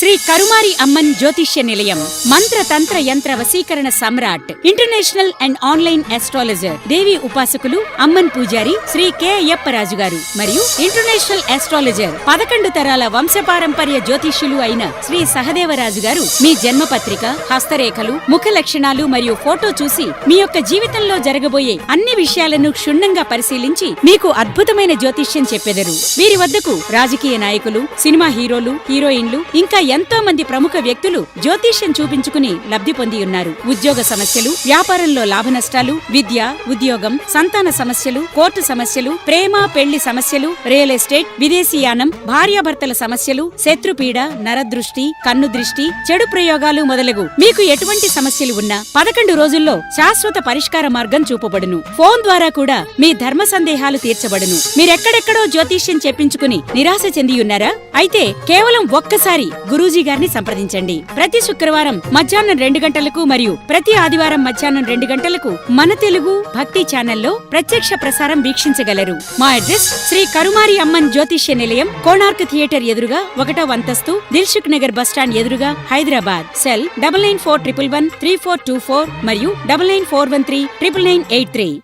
శ్రీ కరుమారి అమ్మన్ జ్యోతిష్య నిలయం మంత్ర తంత్ర యంత్ర వశీకరణ సమ్రాట్ ఇంటర్నేషనల్ అండ్ ఆన్లైన్ ఆస్ట్రాలజర్ దేవి ఉపాసకులు అమ్మన్ పూజారి శ్రీ కె అయ్యప్పరాజు గారు మరియు ఇంటర్నేషనల్ ఆస్ట్రాలజర్ 11 తరాల వంశపారంపర్య జ్యోతిష్యులు అయిన శ్రీ సహదేవరాజు గారు మీ జన్మపత్రిక హస్తరేఖలు ముఖ లక్షణాలు మరియు ఫోటో చూసి మీ యొక్క జీవితంలో జరగబోయే అన్ని విషయాలను క్షుణ్ణంగా పరిశీలించి మీకు అద్భుతమైన జ్యోతిష్యం చెప్పెదరు. వీరి వద్దకు రాజకీయ నాయకులు, సినిమా హీరోలు, హీరోయిన్లు ఇంకా ఎంతో మంది ప్రముఖ వ్యక్తులు జ్యోతిష్యం చూపించుకుని లబ్ధి పొంది ఉన్నారు. ఉద్యోగ సమస్యలు, వ్యాపారంలో లాభ నష్టాలు, విద్య, ఉద్యోగం, సంతాన సమస్యలు, కోర్టు సమస్యలు, ప్రేమ పెళ్లి సమస్యలు, రియల్ ఎస్టేట్, విదేశీయానం, భార్యాభర్తల సమస్యలు, శత్రుపీడ, నరదృష్టి, కన్ను దృష్టి, చెడు ప్రయోగాలు మొదలగు మీకు ఎటువంటి సమస్యలు ఉన్నా 11 రోజుల్లో శాశ్వత పరిష్కార మార్గం చూపబడును. ఫోన్ ద్వారా కూడా మీ ధర్మ సందేహాలు తీర్చబడును. మీరెక్కడెక్కడో జ్యోతిష్యం చెప్పించుకుని నిరాశ చెందియున్నారా? అయితే కేవలం ఒక్కసారి గురూజీ గారిని సంప్రదించండి. ప్రతి శుక్రవారం మధ్యాహ్నం 2 గంటలకు మరియు ప్రతి ఆదివారం మధ్యాహ్నం 2 గంటలకు మన తెలుగు భక్తి ఛానల్లో ప్రత్యక్ష ప్రసారం వీక్షించగలరు. మా అడ్రస్ శ్రీ కరుమారి అమ్మన్ జ్యోతిష్య నిలయం, కోణార్క్ థియేటర్ ఎదురుగా 1వ అంతస్తు, దిల్సుఖ్ నగర్ బస్టాండ్ ఎదురుగా, హైదరాబాద్. సెల్ 9941113424 మరియు 9941399983.